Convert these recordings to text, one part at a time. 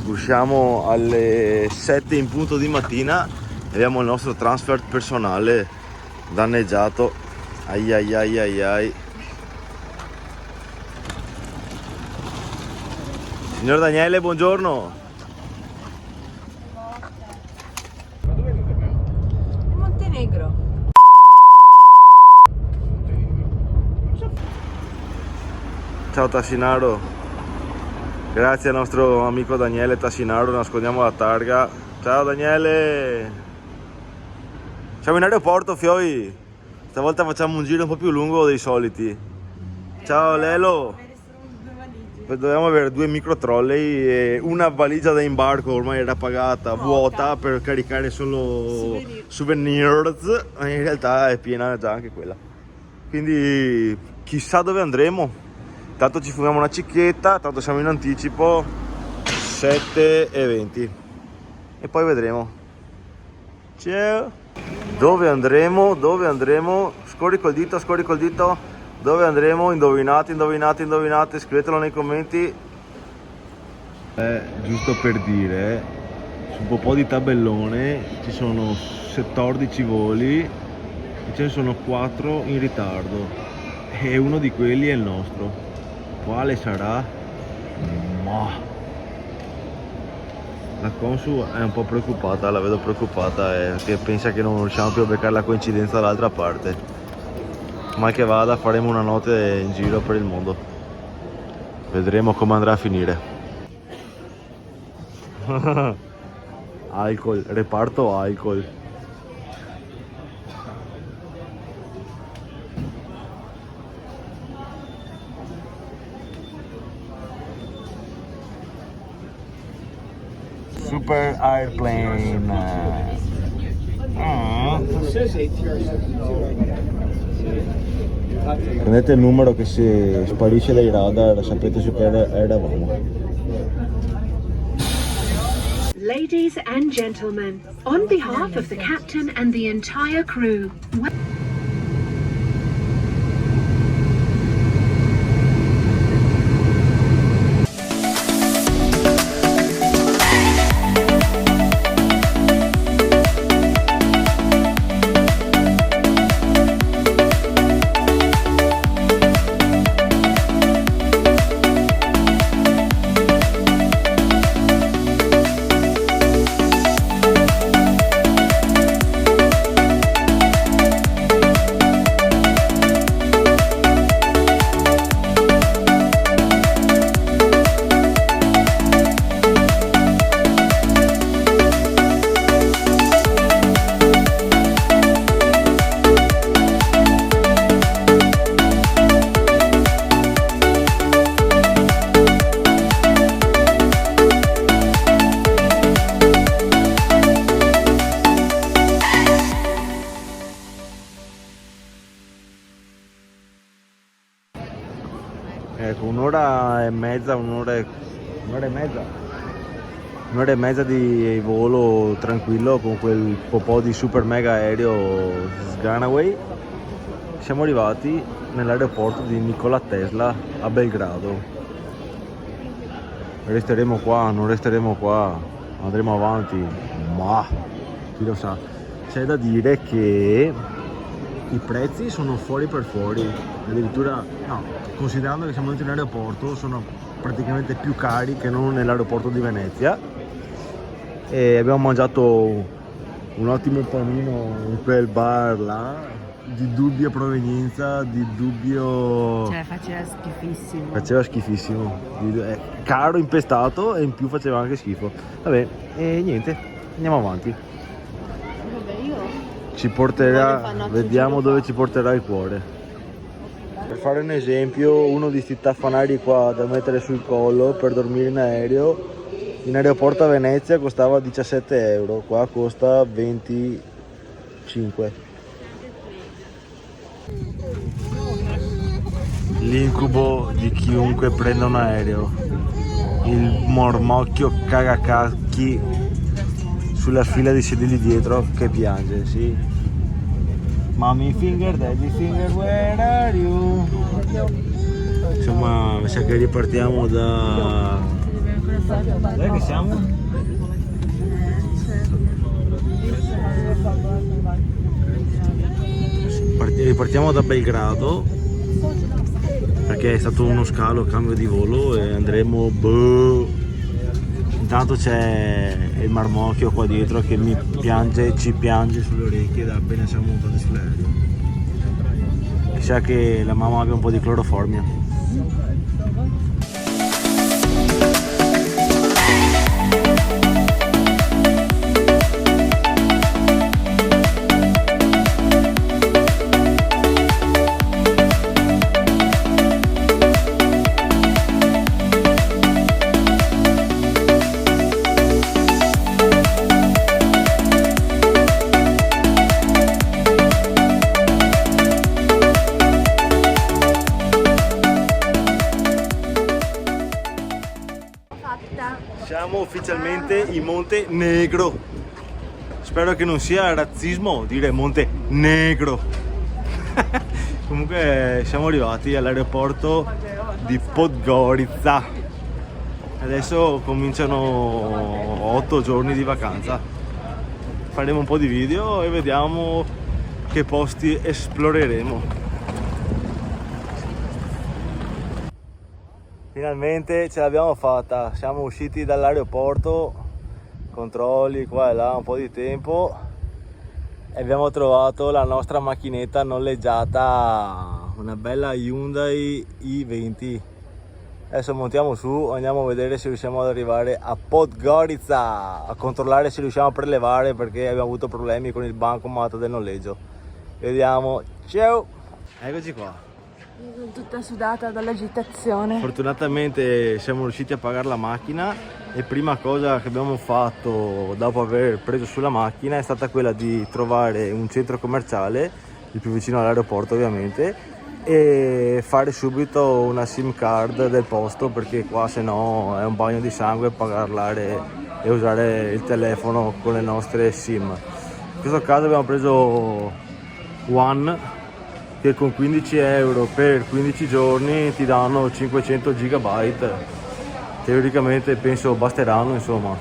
Usciamo alle 7 in punto di mattina e abbiamo il nostro transfer personale danneggiato. Ai ai ai ai ai. Signor Daniele, buongiorno. Montenegro. Ciao Tassinaro. Grazie al nostro amico Daniele Tassinaro, nascondiamo la targa. Ciao Daniele. Siamo in aeroporto, Fioi. Stavolta facciamo un giro un po' più lungo dei soliti. Ciao Lelo. Dovevamo avere 2 micro trolley e una valigia da imbarco, ormai era pagata, vuota per caricare solo souvenirs, ma in realtà è piena già anche quella. Quindi chissà dove andremo. Tanto ci fumiamo una cicchetta, tanto siamo in anticipo, 7:20 e poi vedremo. Ciao. Dove andremo? Dove andremo? Scorri col dito, scorri col dito. Dove andremo? Indovinate, indovinate, indovinate, scrivetelo nei commenti. Giusto per dire, su un po' di tabellone ci sono 14 voli e ce ne sono 4 in ritardo e uno di quelli è il nostro. Quale sarà? Ma la Consu è un po' preoccupata, la vedo preoccupata, che pensa che non riusciamo più a beccare la coincidenza dall'altra parte. Mal che vada faremo una notte in giro per il mondo. Vedremo come andrà a finire. Alcol, reparto alcol. Super airplane. Prendete il numero che se sparisce dai radar sapete su che eravamo. Ladies and gentlemen, on behalf of the captain and the entire crew, Ecco, un'ora e mezza di volo tranquillo con quel po' di super mega aereo Sganaway. Siamo arrivati nell'aeroporto di Nikola Tesla a Belgrado. Resteremo qua, non resteremo qua, andremo avanti, ma chi lo sa. C'è da dire che i prezzi sono fuori per fuori, addirittura no, considerando che siamo dentro in aeroporto sono praticamente più cari che non nell'aeroporto di Venezia. E abbiamo mangiato un ottimo panino in quel bar là di dubbia provenienza, di dubbio... Cioè faceva schifissimo. Faceva schifissimo, caro, impestato e in più faceva anche schifo. Vabbè, e niente, andiamo avanti. Ci porterà, vediamo dove ci porterà il cuore. Per fare un esempio, uno di sti taffanari qua da mettere sul collo per dormire in aereo, in aeroporto a Venezia costava 17 euro, qua costa 25. L'incubo di chiunque prenda un aereo, il mormocchio cagacacchi sulla fila di sedili dietro che piange, sì. Mommy finger, daddy finger, where are you? Insomma, mi sa che ripartiamo da Dov'è che siamo? Partiamo da Belgrado perché è stato uno scalo, cambio di volo e andremo intanto c'è il marmocchio qua dietro che ci piange sulle orecchie da appena siamo montati sull'aereo. Mi sa che la mamma abbia un po' di cloroformio. Siamo ufficialmente in Monte Negro. Spero che non sia razzismo dire Monte Negro. Comunque siamo arrivati all'aeroporto di Podgorica. Adesso cominciano 8 giorni di vacanza. Faremo un po' di video e vediamo che posti esploreremo. Finalmente ce l'abbiamo fatta, siamo usciti dall'aeroporto, controlli qua e là, un po' di tempo e abbiamo trovato la nostra macchinetta noleggiata, una bella Hyundai i20. Adesso montiamo su, andiamo a vedere se riusciamo ad arrivare a Podgorica, a controllare se riusciamo a prelevare perché abbiamo avuto problemi con il bancomat del noleggio. Vediamo, ciao! Eccoci qua. Sono tutta sudata dall'agitazione. Fortunatamente siamo riusciti a pagare la macchina e prima cosa che abbiamo fatto dopo aver preso sulla macchina è stata quella di trovare un centro commerciale, il più vicino all'aeroporto ovviamente, e fare subito una SIM card del posto perché qua se no è un bagno di sangue parlare e usare il telefono con le nostre SIM. In questo caso abbiamo preso One, che con 15 euro per 15 giorni ti danno 500 GB. Teoricamente penso basteranno, insomma.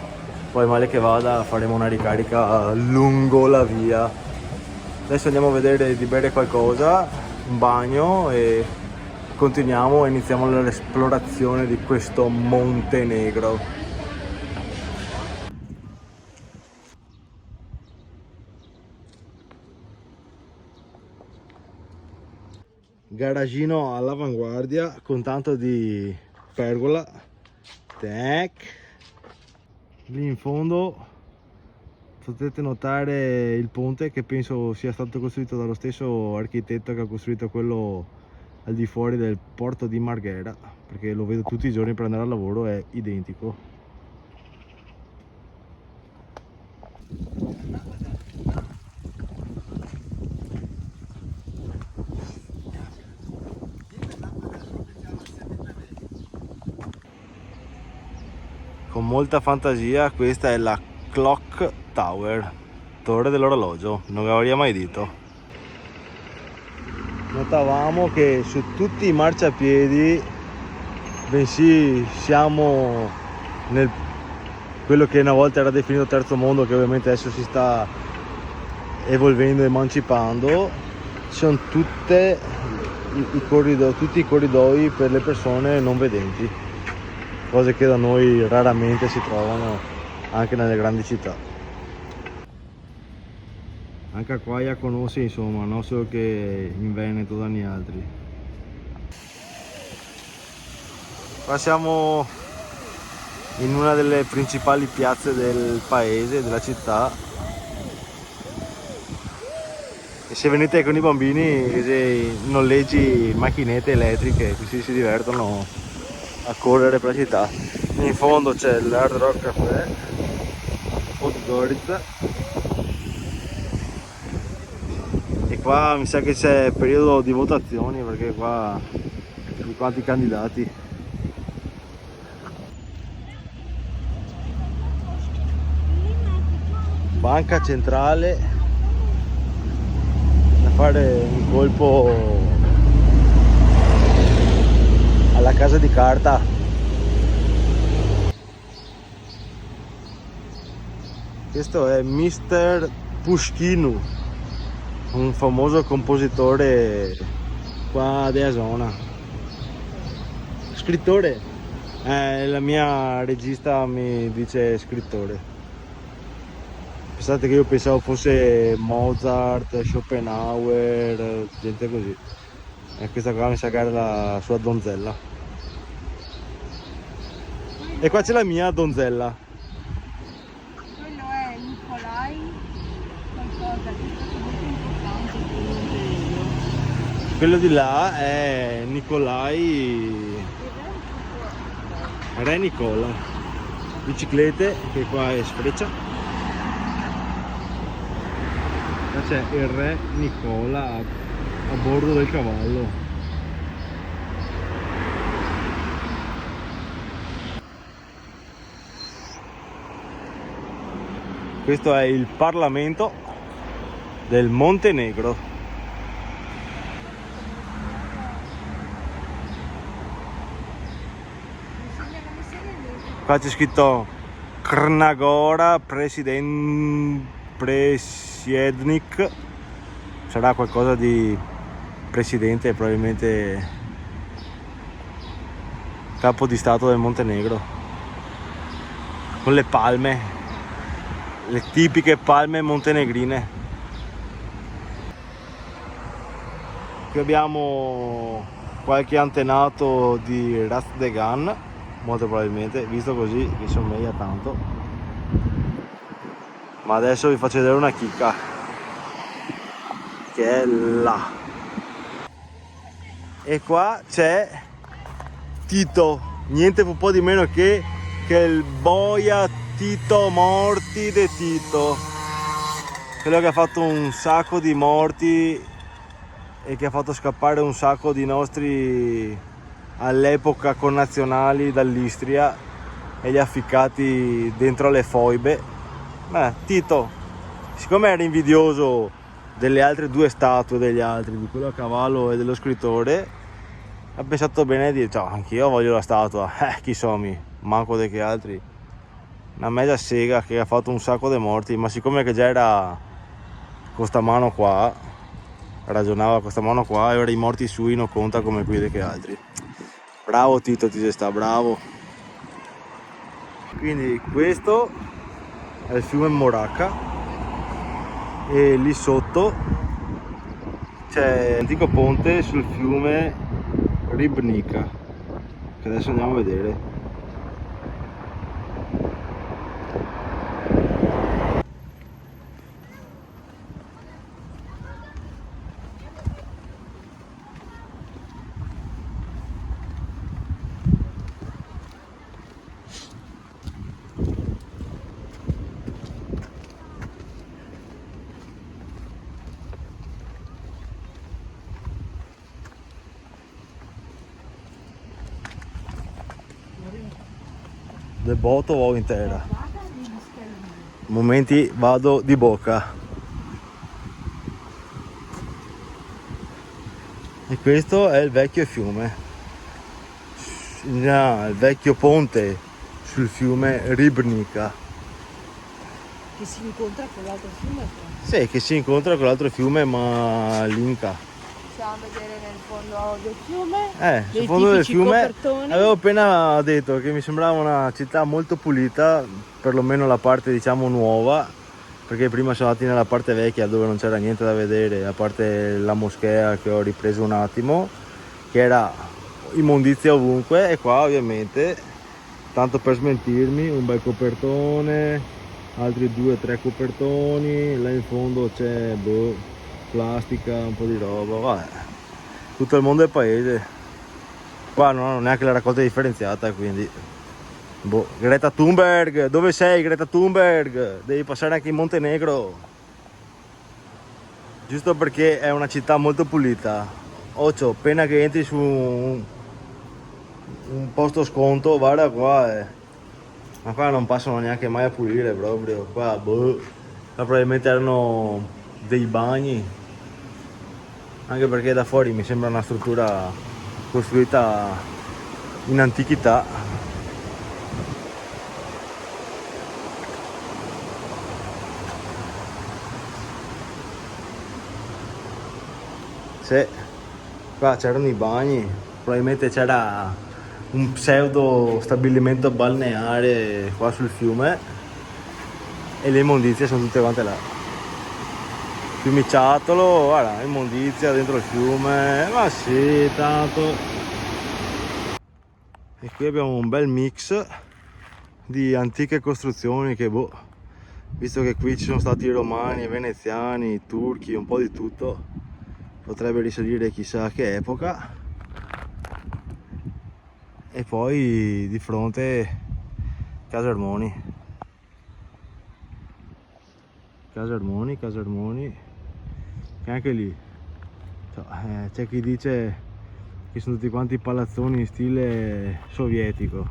Poi male che vada faremo una ricarica lungo la via. Adesso andiamo a vedere di bere qualcosa, un bagno e continuiamo e iniziamo l'esplorazione di questo Monte Negro. Garagino all'avanguardia con tanto di pergola. Tac. Lì in fondo potete notare il ponte che penso sia stato costruito dallo stesso architetto che ha costruito quello al di fuori del porto di Marghera, perché lo vedo tutti i giorni per andare al lavoro, è identico. Con molta fantasia questa è la Clock Tower, torre dell'orologio, non l'avrei mai detto. Notavamo che su tutti i marciapiedi, bensì siamo nel quello che una volta era definito terzo mondo, che ovviamente adesso si sta evolvendo, emancipando, sono tutti i corridoi per le persone non vedenti, cose che da noi raramente si trovano anche nelle grandi città. Anche qua ya conosci, insomma, non solo che in Veneto da altri. Qua siamo in una delle principali piazze del paese, della città, e se venite con i bambini noleggi macchinette elettriche, così si divertono a correre per la città. In fondo c'è l'Hard Rock Café Podgorica e qua mi sa che c'è periodo di votazioni perché qua di quanti candidati. Banca centrale, da fare un colpo alla casa di carta. Questo è Mr. Pushkinu, un famoso compositore qua della zona. Scrittore, la mia regista mi dice scrittore. Pensate che io pensavo fosse Mozart, Schopenhauer, gente così. E questa qua mi sa che era la sua donzella. E qua c'è la mia donzella. Quello è Nicolai, qualcosa che è stato molto importante per il Quello di là è Nicolai, Re Nicola. Biciclette, che qua è Sfreccia. Qua c'è il Re Nicola a bordo del cavallo. Questo è il Parlamento del Montenegro. Qua c'è scritto Crnagora Presiednik. Sarà qualcosa di presidente, probabilmente capo di stato del Montenegro. Con le palme, le tipiche palme montenegrine. Qui abbiamo qualche antenato di Razdegan, molto probabilmente, visto così che somiglia tanto. Ma adesso vi faccio vedere una chicca, che è là. E qua c'è Tito, niente po' di meno che il boia Tito Morti de Tito, quello che ha fatto un sacco di morti e che ha fatto scappare un sacco di nostri all'epoca connazionali dall'Istria e li ha ficcati dentro le foibe. Tito, siccome era invidioso delle altre due statue degli altri, di quello a cavallo e dello scrittore, ha pensato bene di dire ciao, anch'io voglio la statua. Chi sono, manco dei che altri. Una mezza sega che ha fatto un sacco di morti, ma siccome che già era con sta mano qua, ragionava con sta mano qua, e ora i morti sui non conta come quelli che altri. Bravo Tito, ti sta bravo. Quindi questo è il fiume Moraca e lì sotto c'è l'antico ponte sul fiume Ribnica, che adesso andiamo a vedere. Del botto o intera. Momenti vado di bocca. E questo è il vecchio fiume, no, il vecchio ponte sul fiume Ribnica, che si incontra con l'altro fiume. sì, che si incontra con l'altro fiume, ma l'Inca. Possiamo vedere nel fondo del fiume. Sul dei fondo del tipici fiume copertoni. avevo appena detto che mi sembrava una città molto pulita, perlomeno la parte diciamo nuova, perché prima sono andati nella parte vecchia dove non c'era niente da vedere, a parte la moschea che ho ripreso un attimo, che era immondizia ovunque, e qua ovviamente, tanto per smentirmi, un bel copertone, altri 2 o 3 copertoni, là in fondo c'è plastica, un po' di roba, vabbè, tutto il mondo è paese. Qua non hanno neanche la raccolta differenziata, quindi Greta Thunberg, dove sei Greta Thunberg? Devi passare anche in Montenegro, giusto perché è una città molto pulita. Occhio, appena che entri su un posto sconto, guarda qua, ma qua non passano neanche mai a pulire proprio, qua probabilmente erano dei bagni, anche perché da fuori mi sembra una struttura costruita in antichità. Sì, qua c'erano i bagni, probabilmente c'era un pseudo stabilimento balneare qua sul fiume e le immondizie sono tutte quante là. Fiumiciattolo, guarda, immondizia dentro il fiume, ma sì, tanto. E qui abbiamo un bel mix di antiche costruzioni che boh, visto che qui ci sono stati i romani, i veneziani, i turchi, un po' di tutto, potrebbe risalire chissà che epoca. E poi di fronte Casermoni, e anche lì c'è chi dice che sono tutti quanti palazzoni in stile sovietico,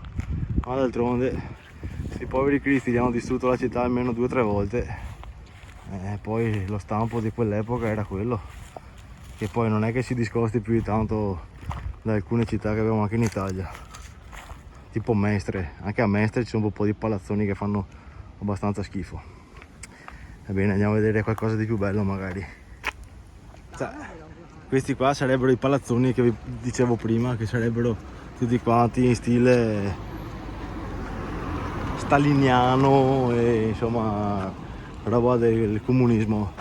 ma d'altronde questi poveri cristi gli hanno distrutto la città almeno 2 o 3 volte. Poi lo stampo di quell'epoca era quello, che poi non è che si discosti più di tanto da alcune città che abbiamo anche in Italia, tipo Mestre. Anche a Mestre ci sono un po' di palazzoni che fanno abbastanza schifo. Ebbene, andiamo a vedere qualcosa di più bello magari. Questi qua sarebbero i palazzoni che vi dicevo prima, che sarebbero tutti quanti in stile staliniano e insomma roba del comunismo.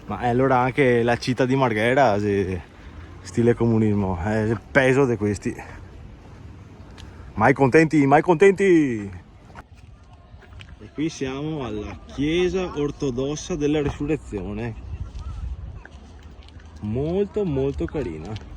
Ma allora anche la città di Marghera stile comunismo, è il peso di questi. Mai contenti, mai contenti! E qui siamo alla chiesa ortodossa della Risurrezione, molto molto carina.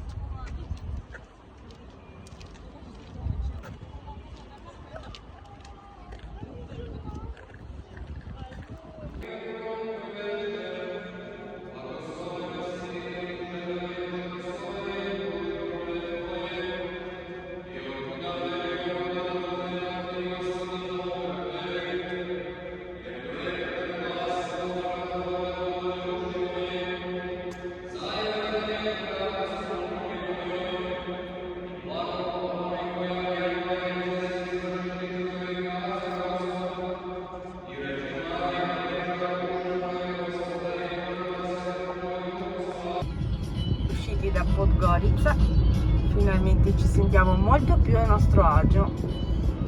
Usciti da Podgorica, finalmente ci sentiamo molto più a nostro agio.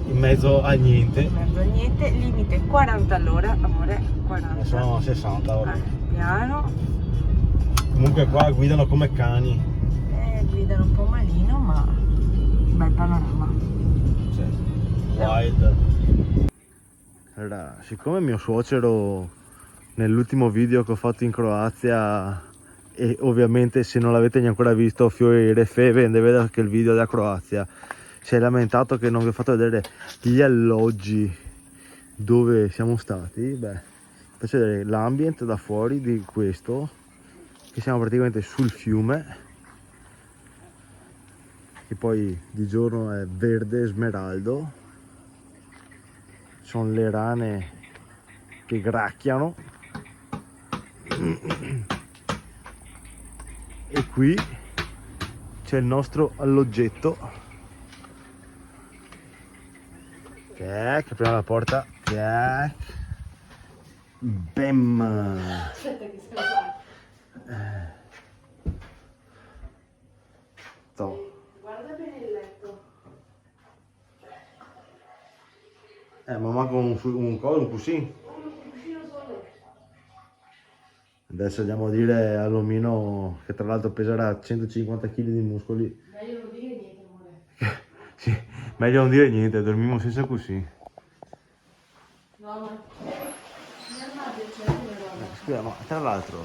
In mezzo a niente. In mezzo a niente, limite 40 all'ora, amore, 40. Sono 60 ora. Piano. Comunque qua guidano come cani. Guidano un po' malino, ma bel panorama. Sì. Wild. Allora, siccome mio suocero nell'ultimo video che ho fatto in Croazia, e ovviamente se non l'avete ancora visto Fiori Refeve andate a vedere anche il video della Croazia, si è lamentato che non vi ho fatto vedere gli alloggi dove siamo stati. Beh, faccio vedere l'ambient da fuori di questo, che siamo praticamente sul fiume, che poi di giorno è verde smeraldo, sono le rane che gracchiano e qui c'è il nostro alloggetto che apriamo la porta, bam. Aspetta che si guarda bene il letto. Ma manca un cuscino. Adesso andiamo a dire all'omino, che tra l'altro peserà 150 kg di muscoli. Meglio non dire niente, amore. Sì, meglio non dire niente, dormiamo senza cuscino. No, ma mi armadio c'è una roba. Scusa, ma tra l'altro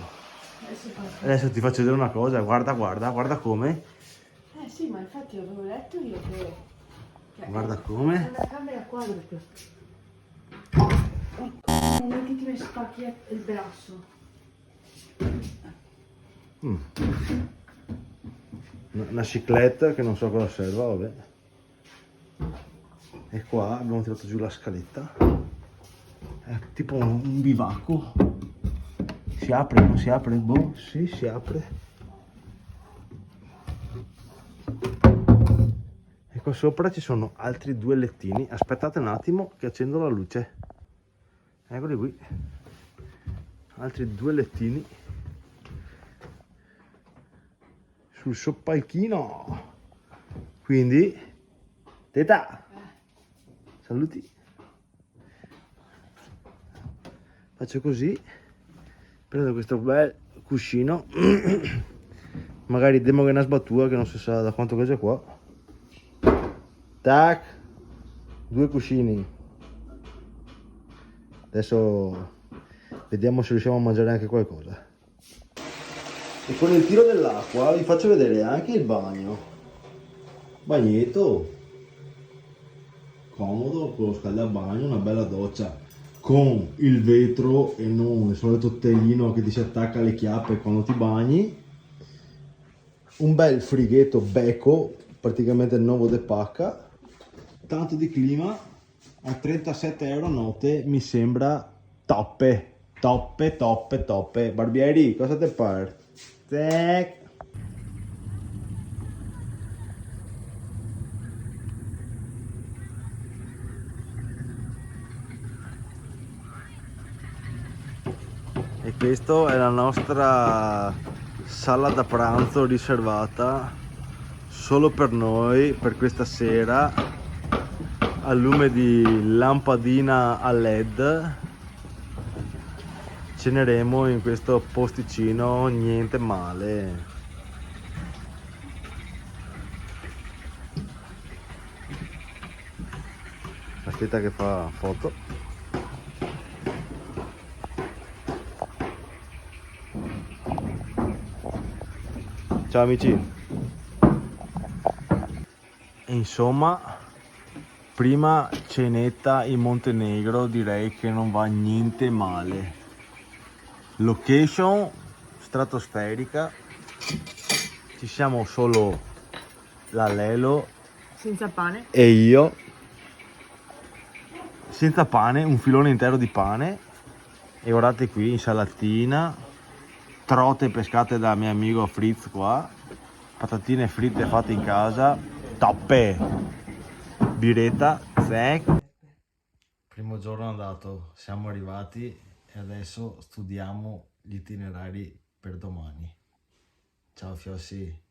adesso ti faccio vedere una cosa, guarda come. Sì, ma infatti avevo letto io che... Guarda come. È una camera quadro questo. Non mettiti mi spacchi il braccio. Una cicletta che non so cosa serva, vabbè. E qua abbiamo tirato giù la scaletta, è tipo un bivacco. Si apre, non si apre? Boh, sì, si apre. E qua sopra ci sono altri 2 lettini. Aspettate un attimo che accendo la luce. Eccoli qui, altri 2 lettini. sul soppalchino. Quindi, teta, saluti. Faccio così, prendo questo bel cuscino, magari demo che una sbattua che non si sa da quanto che c'è qua. Tac, 2 cuscini. Adesso vediamo se riusciamo a mangiare anche qualcosa. E con il tiro dell'acqua vi faccio vedere anche il bagno. Bagnetto comodo con lo scaldabagno, una bella doccia con il vetro e non il solito telino che ti si attacca alle chiappe quando ti bagni. Un bel frighetto Beko, praticamente il nuovo De Pacca. Tanto di clima, a 37 euro a notte mi sembra toppe. Barbieri, cosa te pare? Tac. E questa è la nostra sala da pranzo riservata solo per noi, per questa sera, al lume di lampadina a LED. Ceneremo in questo posticino niente male. Aspetta che fa foto. Ciao amici. E insomma, prima cenetta in Montenegro direi che non va niente male. Location stratosferica, ci siamo solo la Lelo Senza pane. e io, senza pane, un filone intero di pane, e guardate qui, insalatina, trote pescate da mio amico Fritz qua, patatine fritte fatte in casa, toppe, biretta, zac. Primo giorno andato, siamo arrivati e adesso studiamo gli itinerari per domani. Ciao Fiossi.